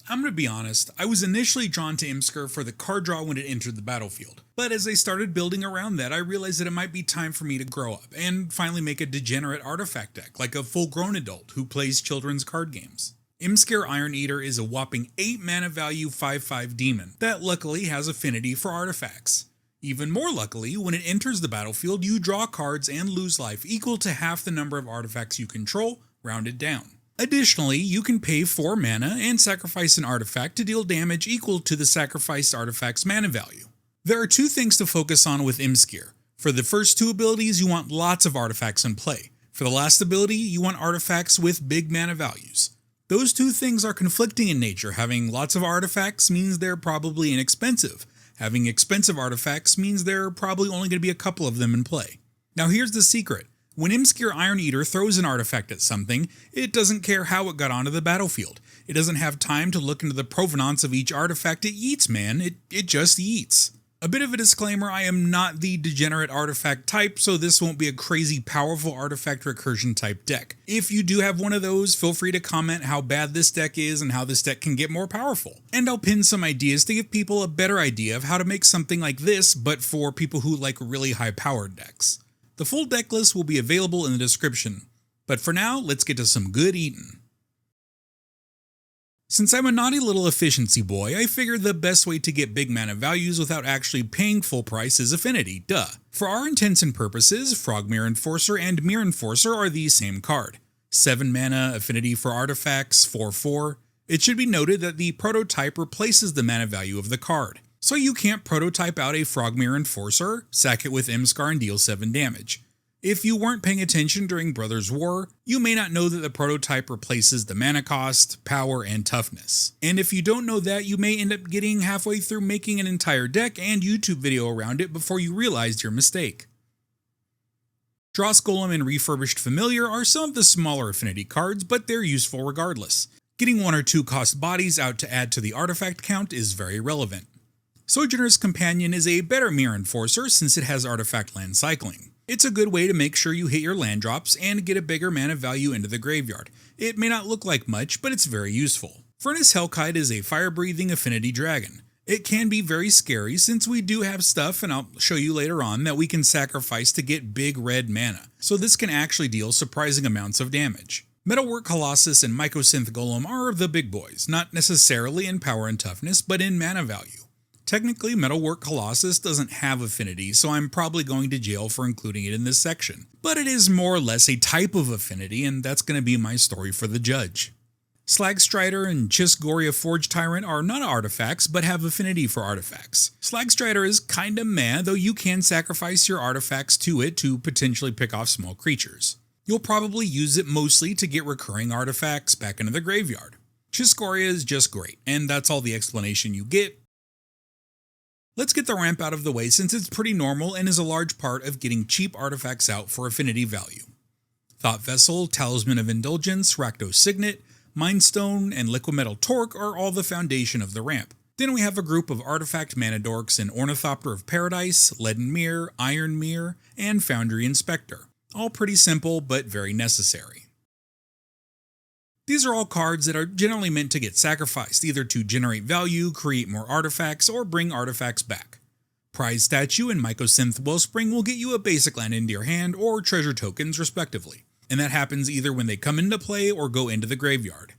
I'm gonna be honest, I was initially drawn to Imskir for the card draw when it entered the battlefield, but as I started building around that, I realized that it might be time for me to grow up and finally make a degenerate artifact deck, like a full-grown adult who plays children's card games. Imskir Iron Eater is a whopping 8 mana value 5/5 demon that luckily has affinity for artifacts. Even more luckily, when it enters the battlefield, you draw cards and lose life equal to half the number of artifacts you control, rounded down. Additionally, you can pay 4 mana and sacrifice an artifact to deal damage equal to the sacrificed artifact's mana value. There are 2 things to focus on with Imskir. For the first 2 abilities, you want lots of artifacts in play. For the last ability, you want artifacts with big mana values. Those 2 things are conflicting in nature. Having lots of artifacts means they're probably inexpensive. Having expensive artifacts means there are probably only going to be a couple of them in play. Now here's the secret. When Imskir Iron Eater throws an artifact at something, it doesn't care how it got onto the battlefield. It doesn't have time to look into the provenance of each artifact it yeets, man. It just yeets. A bit of a disclaimer, I am not the degenerate artifact type, so this won't be a crazy powerful artifact recursion type deck. If you do have one of those, feel free to comment how bad this deck is and how this deck can get more powerful. And I'll pin some ideas to give people a better idea of how to make something like this, but for people who like really high powered decks. The full deck list will be available in the description. But for now, let's get to some good eating. Since I'm a naughty little efficiency boy, I figured the best way to get big mana values without actually paying full price is Affinity, duh. For our intents and purposes, Frogmere Enforcer and Mere Enforcer are the same card. 7 mana, Affinity for artifacts, 4/4. It should be noted that the prototype replaces the mana value of the card. So you can't prototype out a Frogmere Enforcer, sack it with Imskar and deal 7 damage. If you weren't paying attention during Brothers' War, you may not know that the prototype replaces the mana cost, power, and toughness. And if you don't know that, you may end up getting halfway through making an entire deck and YouTube video around it before you realized your mistake. Dross Golem and Refurbished Familiar are some of the smaller affinity cards, but they're useful regardless. Getting 1 or 2 cost bodies out to add to the artifact count is very relevant. Sojourner's Companion is a better Mere Enforcer since it has artifact land cycling. It's a good way to make sure you hit your land drops and get a bigger mana value into the graveyard. It may not look like much, but it's very useful. Furnace Hellkite is a fire-breathing affinity dragon. It can be very scary since we do have stuff, and I'll show you later on, that we can sacrifice to get big red mana, so this can actually deal surprising amounts of damage. Metalwork Colossus and Mycosynth Golem are the big boys, not necessarily in power and toughness, but in mana value. Technically, Metalwork Colossus doesn't have affinity, so I'm probably going to jail for including it in this section. But it is more or less a type of affinity, and that's going to be my story for the judge. Slagstrider and Chisgoria Forge Tyrant are not artifacts, but have affinity for artifacts. Slagstrider is kinda meh, though you can sacrifice your artifacts to it to potentially pick off small creatures. You'll probably use it mostly to get recurring artifacts back into the graveyard. Chisgoria is just great, and that's all the explanation you get. Let's get the ramp out of the way since it's pretty normal and is a large part of getting cheap artifacts out for affinity value. Thought Vessel, Talisman of Indulgence, Rakdos Signet, Mindstone, and Liquimetal Torque are all the foundation of the ramp. Then we have a group of artifact mana dorks in Ornithopter of Paradise, Leaden Mirror, Iron Mirror, and Foundry Inspector. All pretty simple, but very necessary. These are all cards that are generally meant to get sacrificed, either to generate value, create more artifacts, or bring artifacts back. Prize Statue and Mycosynth Wellspring will get you a basic land into your hand or treasure tokens respectively, and that happens either when they come into play or go into the graveyard.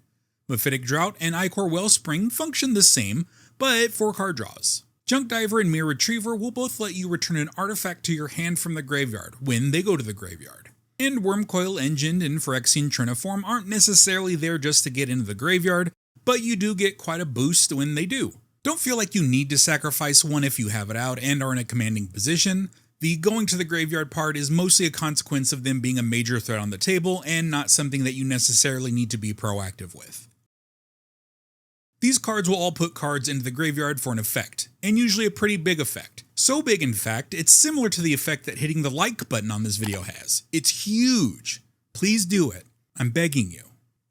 Mephitic Drought and Ichor Wellspring function the same, but for card draws. Junk Diver and Mere Retriever will both let you return an artifact to your hand from the graveyard when they go to the graveyard. And Wormcoil Engine and Phyrexian Triniform aren't necessarily there just to get into the graveyard, but you do get quite a boost when they do. Don't feel like you need to sacrifice one if you have it out and are in a commanding position. The going to the graveyard part is mostly a consequence of them being a major threat on the table and not something that you necessarily need to be proactive with. These cards will all put cards into the graveyard for an effect, and usually a pretty big effect. So big in fact, it's similar to the effect that hitting the like button on this video has. It's huge. Please do it. I'm begging you.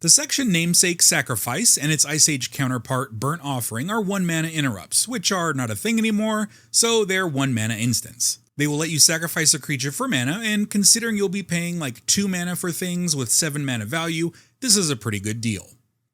The section Namesake Sacrifice and its Ice Age counterpart Burnt Offering are 1 mana interrupts, which are not a thing anymore, so they're 1 mana instants. They will let you sacrifice a creature for mana, and considering you'll be paying like 2 mana for things with 7 mana value, this is a pretty good deal.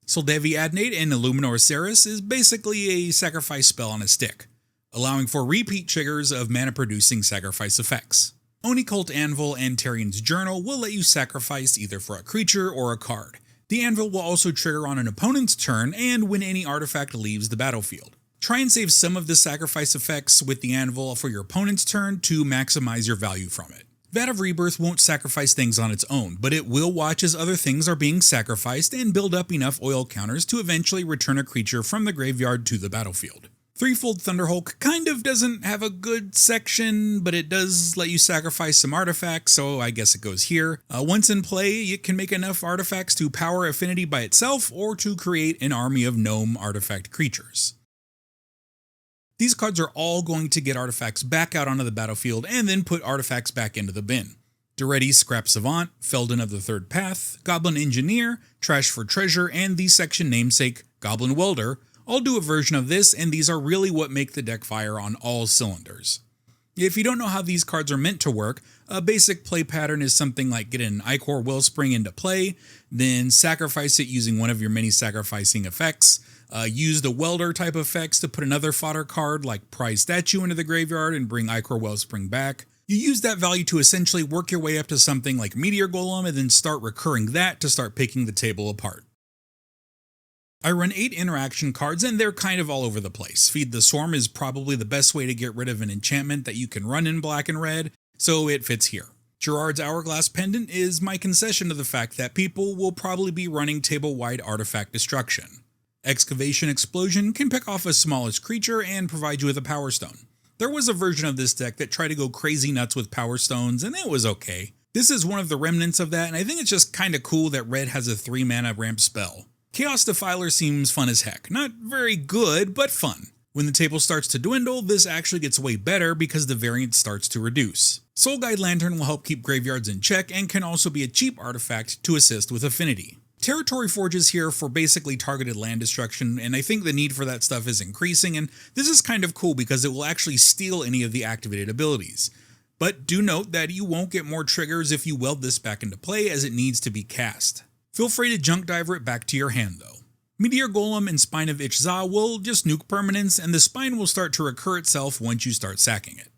Soldevi Adnate and Illuminor Ceres is basically a sacrifice spell on a stick, allowing for repeat triggers of mana-producing sacrifice effects. Oni Cult Anvil and Tarian's Journal will let you sacrifice either for a creature or a card. The Anvil will also trigger on an opponent's turn and when any artifact leaves the battlefield. Try and save some of the sacrifice effects with the Anvil for your opponent's turn to maximize your value from it. Vat of Rebirth won't sacrifice things on its own, but it will watch as other things are being sacrificed and build up enough oil counters to eventually return a creature from the graveyard to the battlefield. Threefold Thunderhulk kind of doesn't have a good section, but it does let you sacrifice some artifacts, so I guess it goes here. Once in play, it can make enough artifacts to power Affinity by itself or to create an army of gnome artifact creatures. These cards are all going to get artifacts back out onto the battlefield and then put artifacts back into the bin. Duretti's Scrap Savant, Felden of the Third Path, Goblin Engineer, Trash for Treasure, and the section namesake Goblin Welder all do a version of this, and these are really what make the deck fire on all cylinders. If you don't know how these cards are meant to work, a basic play pattern is something like get an Ichor Wellspring into play, then sacrifice it using one of your many sacrificing effects, use the Welder type effects to put another fodder card like Prize Statue into the graveyard and bring Ichor Wellspring back. You use that value to essentially work your way up to something like Meteor Golem and then start recurring that to start picking the table apart. I run 8 interaction cards and they're kind of all over the place. Feed the Swarm is probably the best way to get rid of an enchantment that you can run in black and red, so it fits here. Gerard's Hourglass Pendant is my concession to the fact that people will probably be running table-wide artifact destruction. Excavation Explosion can pick off a smallest creature and provide you with a Power Stone. There was a version of this deck that tried to go crazy nuts with Power Stones, and it was okay. This is one of the remnants of that, and I think it's just kinda cool that red has a 3-mana ramp spell. Chaos Defiler seems fun as heck. Not very good, but fun. When the table starts to dwindle, this actually gets way better because the variance starts to reduce. Soul Guide Lantern will help keep graveyards in check and can also be a cheap artifact to assist with Affinity. Territory Forge is here for basically targeted land destruction, and I think the need for that stuff is increasing, and this is kind of cool because it will actually steal any of the activated abilities. But do note that you won't get more triggers if you weld this back into play as it needs to be cast. Feel free to junk diver it back to your hand though. Meteor Golem and Spine of Ichza will just nuke permanents and the spine will start to recur itself once you start sacking it.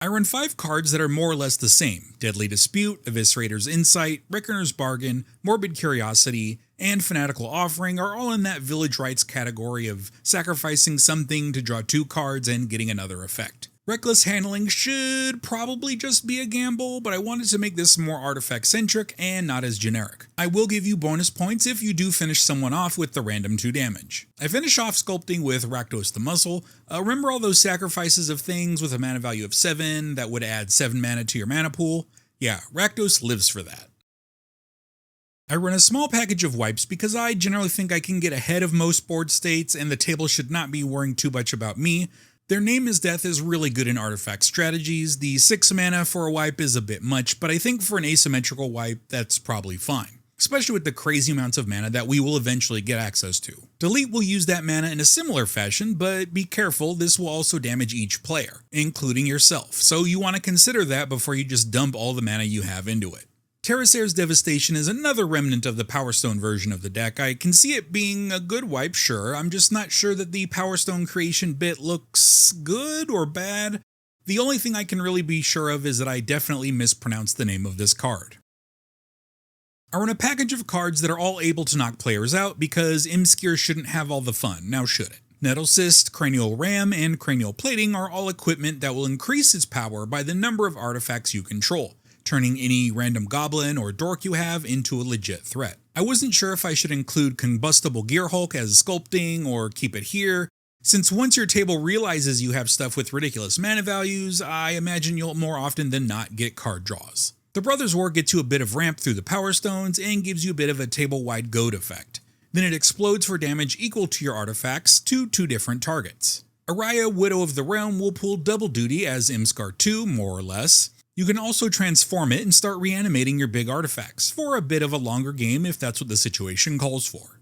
I run 5 cards that are more or less the same. Deadly Dispute, Eviscerator's Insight, Reckoner's Bargain, Morbid Curiosity, and Fanatical Offering are all in that Village Rites category of sacrificing something to draw 2 cards and getting another effect. Reckless Handling should probably just be a gamble, but I wanted to make this more artifact-centric and not as generic. I will give you bonus points if you do finish someone off with the random 2 damage. I finish off Sculpting with Rakdos the Muscle. Remember all those sacrifices of things with a mana value of 7 that would add 7 mana to your mana pool? Yeah, Rakdos lives for that. I run a small package of wipes because I generally think I can get ahead of most board states and the table should not be worrying too much about me. Their Name is Death is really good in artifact strategies. The 6 mana for a wipe is a bit much, but I think for an asymmetrical wipe, that's probably fine. Especially with the crazy amounts of mana that we will eventually get access to. Delete will use that mana in a similar fashion, but be careful, this will also damage each player, including yourself, so you want to consider that before you just dump all the mana you have into it. Terrasair's Devastation is another remnant of the Power Stone version of the deck. I can see it being a good wipe, sure. I'm just not sure that the Power Stone creation bit looks good or bad. The only thing I can really be sure of is that I definitely mispronounced the name of this card. I run a package of cards that are all able to knock players out because Imskir shouldn't have all the fun, now should it? Nettle Cyst, Cranial Ram, and Cranial Plating are all equipment that will increase its power by the number of artifacts you control, turning any random goblin or dork you have into a legit threat. I wasn't sure if I should include Combustible Gearhulk as Sculpting or keep it here, since once your table realizes you have stuff with ridiculous mana values, I imagine you'll more often than not get card draws. The Brothers War gets you a bit of ramp through the Power Stones and gives you a bit of a table-wide goad effect. Then it explodes for damage equal to your artifacts to 2 different targets. Araya, Widow of the Realm will pull double duty as Imskir 2, more or less. You can also transform it and start reanimating your big artifacts, for a bit of a longer game if that's what the situation calls for.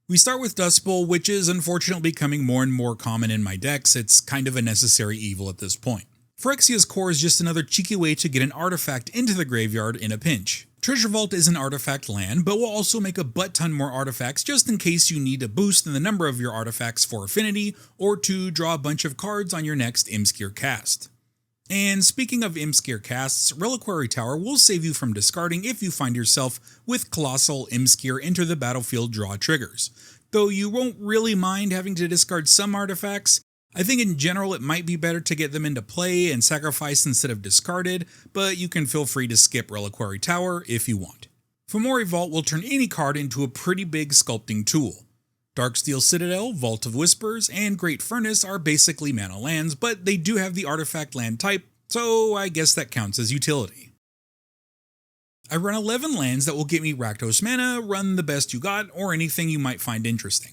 We start with Dust Bowl, which is unfortunately becoming more and more common in my decks. It's kind of a necessary evil at this point. Phyrexia's Core is just another cheeky way to get an artifact into the graveyard in a pinch. Treasure Vault is an artifact land, but will also make a butt ton more artifacts just in case you need a boost in the number of your artifacts for Affinity, or to draw a bunch of cards on your next Imskir cast. And speaking of Imskir casts, Reliquary Tower will save you from discarding if you find yourself with Colossal Imskir enter the battlefield draw triggers. Though you won't really mind having to discard some artifacts, I think in general it might be better to get them into play and sacrificed instead of discarded, but you can feel free to skip Reliquary Tower if you want. Fomori Vault will turn any card into a pretty big sculpting tool. Darksteel Citadel, Vault of Whispers, and Great Furnace are basically mana lands, but they do have the artifact land type, so I guess that counts as utility. I run 11 lands that will get me Rakdos mana, run the best you got, or anything you might find interesting.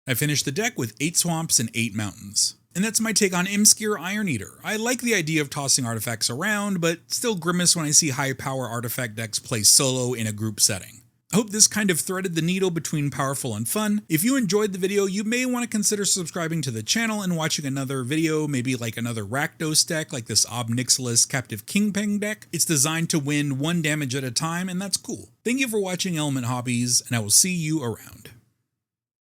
I finished the deck with 8 swamps and 8 mountains. And that's my take on Imskir Iron Eater. I like the idea of tossing artifacts around, but still grimace when I see high power artifact decks play solo in a group setting. I hope this kind of threaded the needle between powerful and fun. If you enjoyed the video, you may want to consider subscribing to the channel and watching another video, maybe like another Rakdos deck, like this Ob Nixilis Captive Kingpeng deck. It's designed to win 1 damage at a time, and that's cool. Thank you for watching Element Hobbies, and I will see you around.